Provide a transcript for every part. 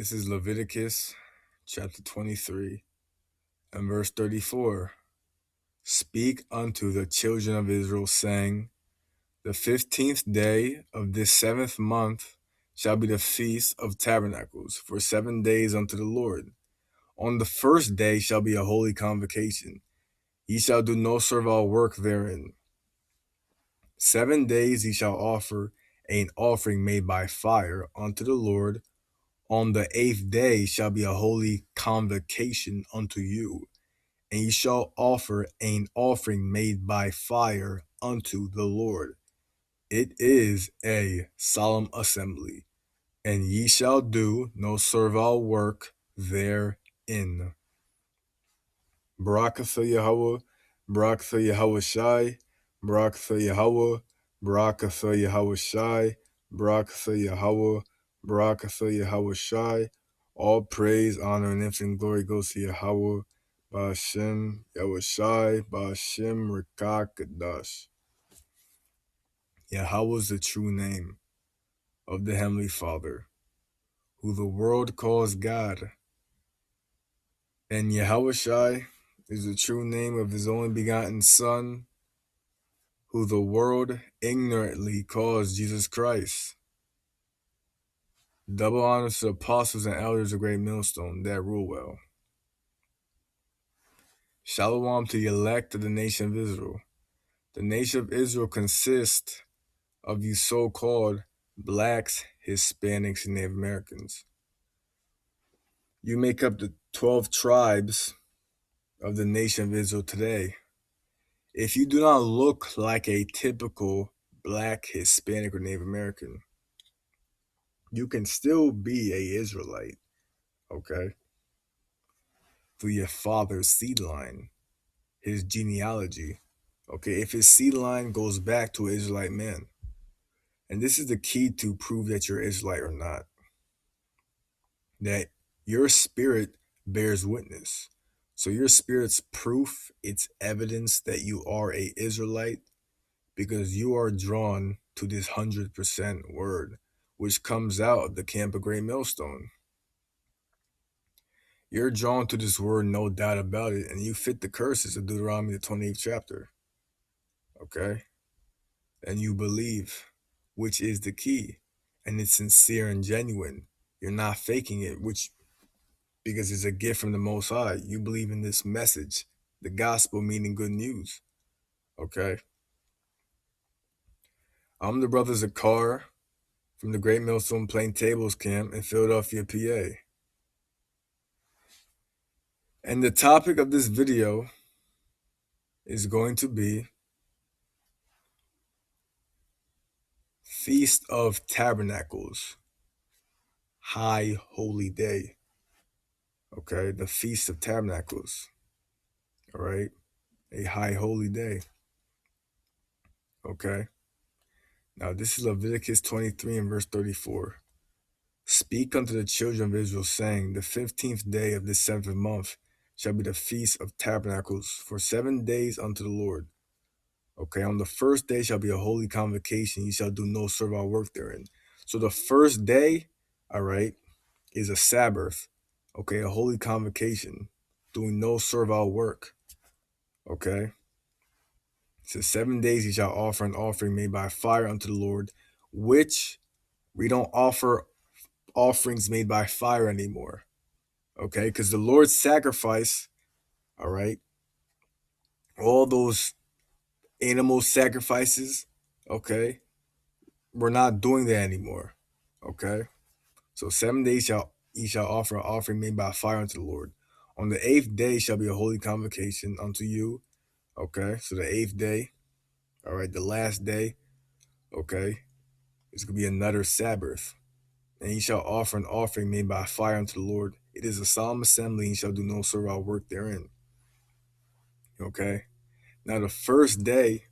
This is Leviticus chapter 23 and verse 34. Speak unto the children of Israel, saying, The 15th day of this 7th month shall be the feast of tabernacles, for 7 days unto the Lord. On the first day shall be a holy convocation. Ye shall do no servile work therein. 7 days ye shall offer an offering made by fire unto the Lord. On the 8th day shall be a holy convocation unto you, and ye shall offer an offering made by fire unto the Lord. It is a solemn assembly, and ye shall do no servile work therein. Barakatha Yahweh, Barakatha Yahweh Shai, Barakatha Yahweh, Barakatha Yahweh Shai, Barakatha Yahweh, Barakatha Yahweh Shai. All praise, honor, and infinite glory goes to Yahweh, Ba'ashem, Yahweh Shai, Ba'ashem, Rekakadash. Yahweh is the true name of the Heavenly Father, who the world calls God. And Yahweh Shai is the true name of his only begotten Son, who the world ignorantly calls Jesus Christ. Double honors to the apostles and elders of Great Millstone that rule well. Shalom to the elect of the nation of Israel. The nation of Israel consists of you so-called blacks, Hispanics, and Native Americans. You make up the 12 tribes of the nation of Israel today. If you do not look like a typical black, Hispanic, or Native American, you can still be a Israelite, okay? Through your father's seed line, his genealogy, okay? If his seed line goes back to an Israelite man. And this is the key to prove that you're Israelite or not. That your spirit bears witness. So your spirit's proof, it's evidence that you are a Israelite, because you are drawn to this 100% word, which comes out of the camp of Great Millstone. You're drawn to this word, no doubt about it, and you fit the curses of Deuteronomy, the 28th chapter. Okay? And you believe, which is the key, and it's sincere and genuine. You're not faking it, because it's a gift from the Most High. You believe in this message, the gospel meaning good news. Okay? I'm the brother Zakar from the Great Millstone Plain Tables Camp in Philadelphia, PA. And the topic of this video is going to be Feast of Tabernacles, High Holy Day. Okay, the Feast of Tabernacles. All right, a High Holy Day. Okay, now this is Leviticus 23 and verse 34. Speak unto the children of Israel, saying, The 15th day of this 7th month shall be the Feast of Tabernacles, for 7 days unto the Lord. Okay, on the first day shall be a holy convocation. You shall do no servile work therein. So the first day, all right, is a Sabbath. Okay, a holy convocation, doing no servile work. Okay. So 7 days you shall offer an offering made by fire unto the Lord, which we don't offer offerings made by fire anymore. Okay, because the Lord's sacrifice, all right, all those animal sacrifices, okay, we're not doing that anymore. Okay. So 7 days ye shall offer an offering made by fire unto the Lord. On the 8th day shall be a holy convocation unto you. Okay. So the 8th day, all right, the last day, okay, it's going to be another Sabbath. And ye shall offer an offering made by fire unto the Lord. It is a solemn assembly, and ye shall do no servile work therein. Okay. Now the first day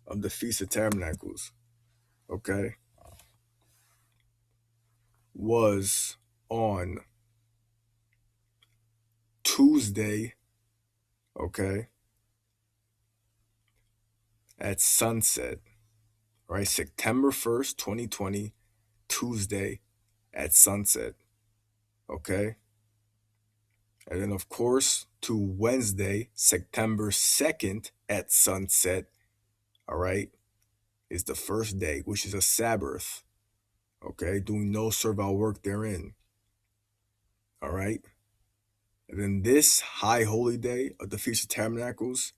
of the Feast of Tabernacles, okay, was on Tuesday, okay, at sunset, right? September 1st, 2020, Tuesday at sunset. Okay. And then, of course, to Wednesday, September 2nd at sunset, all right, is the first day, which is a Sabbath. Okay. Doing no servile work therein. All right. And then this high holy day of the Feast of Tabernacles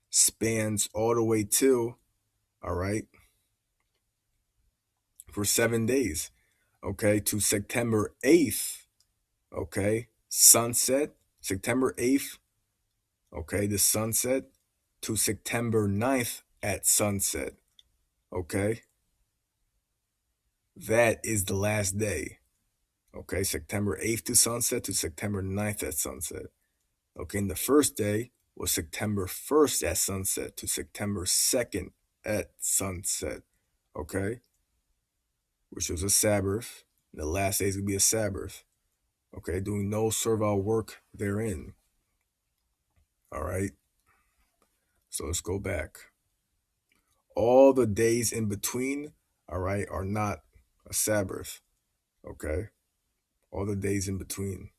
spans all the way till, all right, for 7 days. Okay. To September 8th. Okay. Sunset. September 8th. Okay. The sunset to September 9th at sunset. Okay. That is the last day. Okay. September 8th to sunset to September 9th at sunset. Okay. And the first day was September 1st at sunset to September 2nd at sunset. Okay. Which was a Sabbath. And the last day is going to be a Sabbath. Okay. Doing no servile work therein. All right. So let's go back. All the days in between, all right, are not a Sabbath. Okay. All the days in between.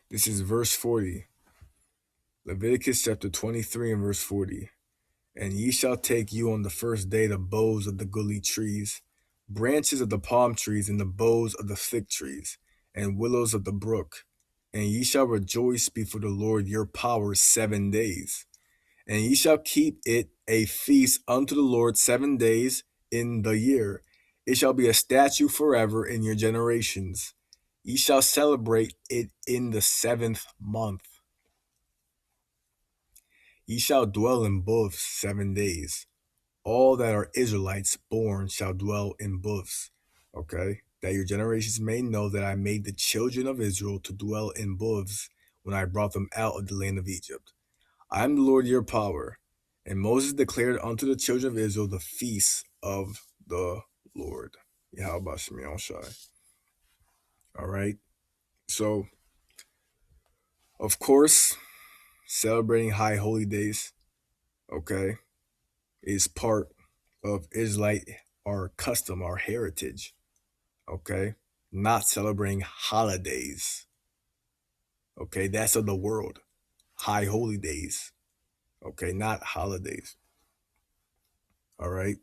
This is verse 40. Leviticus chapter 23 and verse 40. And ye shall take you on the first day the boughs of the goodly trees, branches of the palm trees, and the boughs of the fig trees, and willows of the brook. And ye shall rejoice before the Lord your power 7 days. And ye shall keep it a feast unto the Lord 7 days in the year. It shall be a statute forever in your generations. Ye shall celebrate it in the 7th month. Ye shall dwell in booths 7 days. All that are Israelites born shall dwell in booths. Okay? That your generations may know that I made the children of Israel to dwell in booths when I brought them out of the land of Egypt. I am the Lord your power. And Moses declared unto the children of Israel the feast of the Lord. Yahweh Shemi Shai. All right? So, of course, celebrating high holy days, okay, is part of Israelite, our custom, our heritage, okay? Not celebrating holidays, okay? That's of the world. High holy days, okay? Not holidays, all right?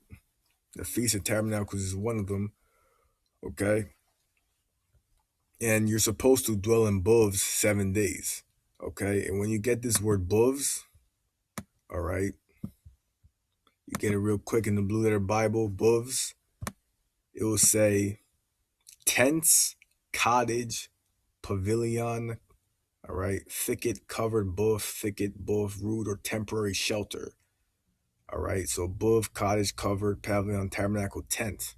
The Feast of Tabernacles is one of them, okay? And you're supposed to dwell in booths 7 days, okay? And when you get this word booths, all right, you get it real quick in the Blue Letter Bible, booths, it will say tents, cottage, pavilion, all right, thicket, covered booth, thicket, booth, rude or temporary shelter. All right, so booth, cottage, covered, pavilion, tabernacle, tent.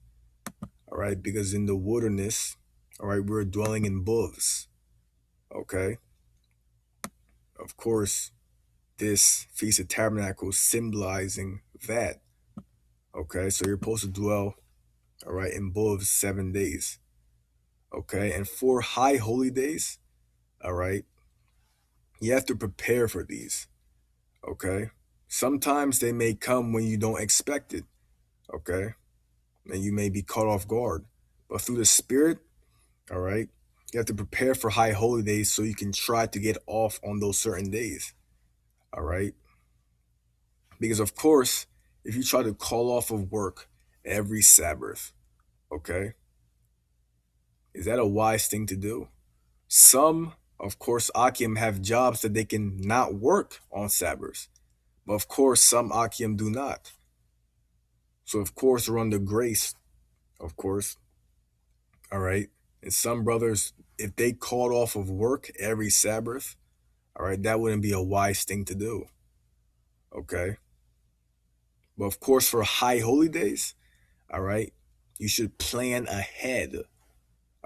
All right, because in the wilderness, all right, we're dwelling in booths. Okay, of course, this Feast of Tabernacles symbolizing that. Okay, so you're supposed to dwell, all right, in booths 7 days. Okay, and for high holy days, all right, you have to prepare for these. Okay, sometimes they may come when you don't expect it. Okay, and you may be caught off guard, but through the Spirit, all right, you have to prepare for high holy days so you can try to get off on those certain days. All right, because of course, if you try to call off of work every Sabbath, okay, is that a wise thing to do? Some, of course, Akim have jobs that they can not work on Sabbaths, but of course, some Akim do not. So of course, they're under grace, of course. All right. And some brothers, if they called off of work every Sabbath, all right, that wouldn't be a wise thing to do. Okay. But of course, for high holy days, all right, you should plan ahead,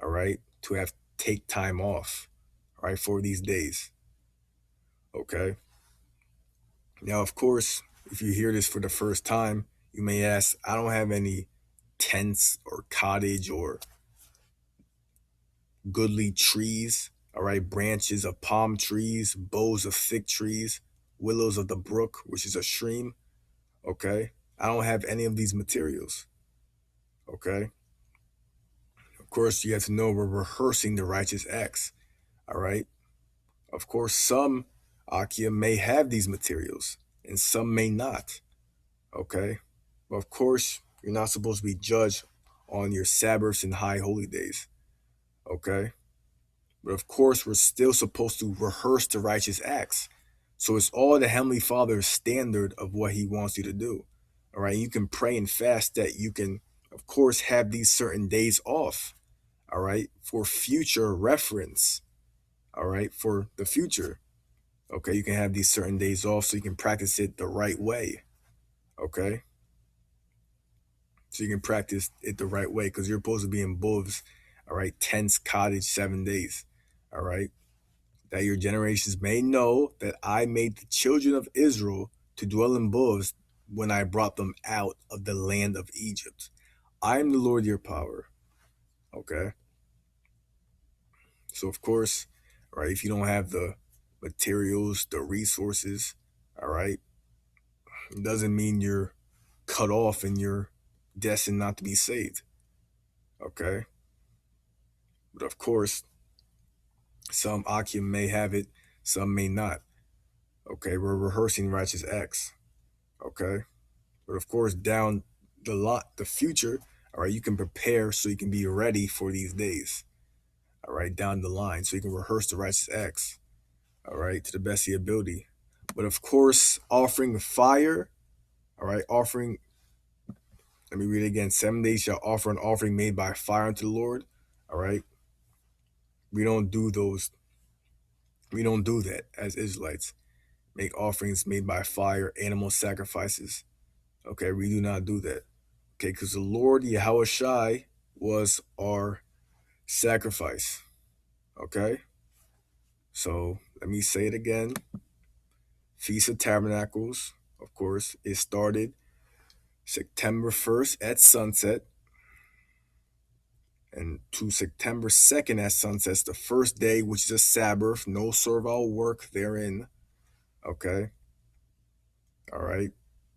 all right, to have take time off, all right, for these days. Okay. Now, of course, if you hear this for the first time, you may ask, I don't have any tents or cottage or goodly trees, all right, branches of palm trees, boughs of fig trees. willows of the brook, which is a stream. Okay. I don't have any of these materials. Okay. Of course, you have to know we're rehearsing the righteous acts. All right. Of course, some Akia may have these materials and some may not. Okay. But of course, you're not supposed to be judged on your Sabbaths and high holy days. Okay. But of course, we're still supposed to rehearse the righteous acts. So it's all the Heavenly Father's standard of what He wants you to do. All right. You can pray and fast that you can, of course, have these certain days off. All right. For future reference. All right. For the future. Okay. You can have these certain days off so you can practice it the right way. Okay. So you can practice it the right way because you're supposed to be in booths. All right. Tents, cottage, 7 days. All right. That your generations may know that I made the children of Israel to dwell in booths when I brought them out of the land of Egypt. I am the Lord your power. Okay. So of course, right, if you don't have the materials, the resources, all right, it doesn't mean you're cut off and you're destined not to be saved. Okay. But of course, some Akim may have it, some may not. Okay, we're rehearsing righteous acts. Okay. But of course, down the future, all right, you can prepare so you can be ready for these days. All right, down the line, so you can rehearse the righteous acts. All right, to the best of your ability. But of course, offering fire. All right, offering. Let me read it again. 7 days shall offer an offering made by fire unto the Lord. All right, we don't do those. We don't do that as Israelites. Make offerings made by fire, animal sacrifices. Okay, we do not do that. Okay, because the Lord Yahweh Shai was our sacrifice. Okay, so let me say it again. Feast of Tabernacles, of course, it started September 1st at sunset, and to September 2nd at sunset, the first day, which is a Sabbath, no servile work therein. Okay, all right,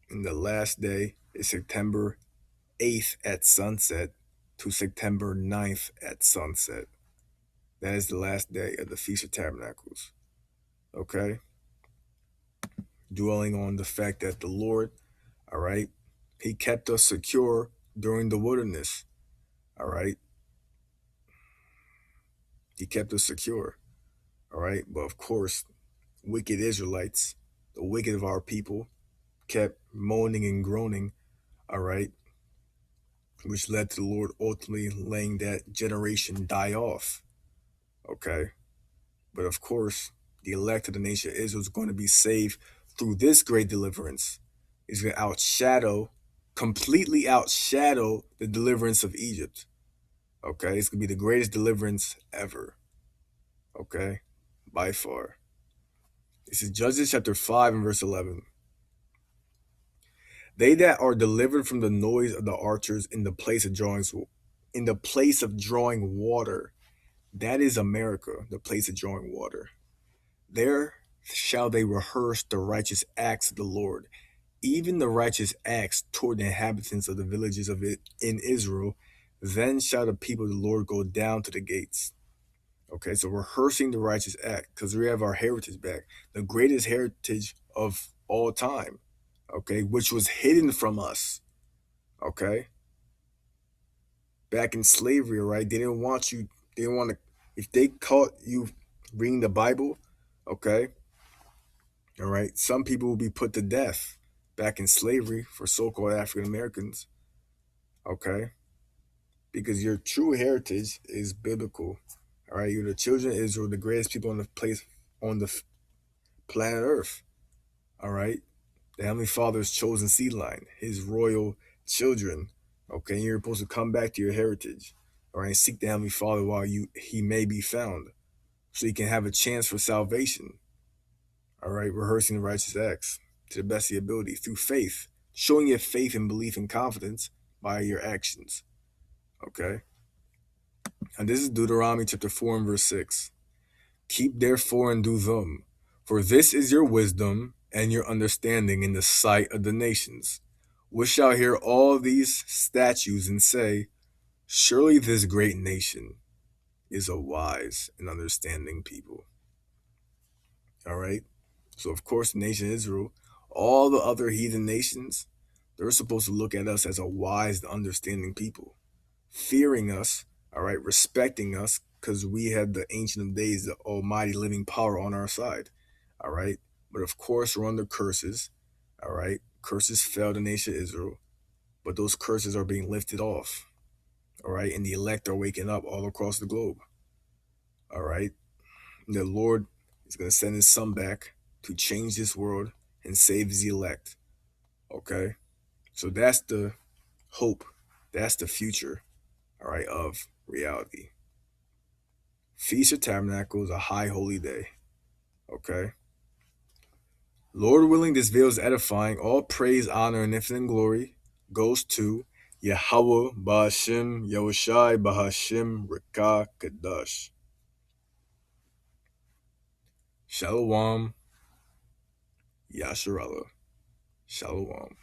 and the last day is September 8th at sunset to September 9th at sunset. That is the last day of the Feast of Tabernacles. Okay? Dwelling on the fact that the Lord, all right, He kept us secure during the wilderness. All right? He kept us secure. All right? But of course, wicked Israelites, the wicked of our people, kept moaning and groaning. All right? Which led to the Lord ultimately letting that generation die off. Okay? But of course, the elect of the nation of Israel is going to be saved through this great deliverance. It's going to completely outshadow the deliverance of Egypt. Okay, it's going to be the greatest deliverance ever. Okay, by far. This is Judges chapter 5 and verse 11. They that are delivered from the noise of the archers in the place of drawing water. That is America, the place of drawing water. There shall they rehearse the righteous acts of the Lord, even the righteous acts toward the inhabitants of the villages of it in Israel. Then shall the people of the Lord go down to the gates. Okay, so rehearsing the righteous act, because we have our heritage back, the greatest heritage of all time, okay, which was hidden from us, okay, back in slavery, right? They didn't want to, if they caught you reading the Bible, okay, all right, some people will be put to death back in slavery for so-called African Americans, okay, because your true heritage is biblical. All right, you're the children of Israel, the greatest people on the planet Earth. All right, the Heavenly Father's chosen seed line, His royal children. Okay, and you're supposed to come back to your heritage. All right, and seek the Heavenly Father while He may be found, so you can have a chance for salvation. All right, rehearsing the righteous acts to the best of your ability through faith, showing your faith and belief and confidence by your actions. Okay, and this is Deuteronomy chapter 4 and verse 6. Keep therefore and do them, for this is your wisdom and your understanding in the sight of the nations, which shall hear all these statutes and say, surely this great nation is a wise and understanding people. All right? So, of course, the nation of Israel, all the other heathen nations, they're supposed to look at us as a wise and understanding people, fearing us, all right, respecting us, because we had the Ancient of Days, the almighty living power on our side, all right? But of course, we're under curses, all right? Curses fell the nation of Israel, but those curses are being lifted off, all right? And the elect are waking up all across the globe, all right? The Lord is going to send his son back to change this world and save his elect. Okay? So that's the hope. That's the future, all right, of reality. Feast of Tabernacles, a high holy day. Okay? Lord willing, this veil is edifying. All praise, honor, and infinite glory goes to Yahweh, Ba'ashem, Yahushai, Bahashim, Rekah, Kadash. Shalom, Yasharallah. Shalom.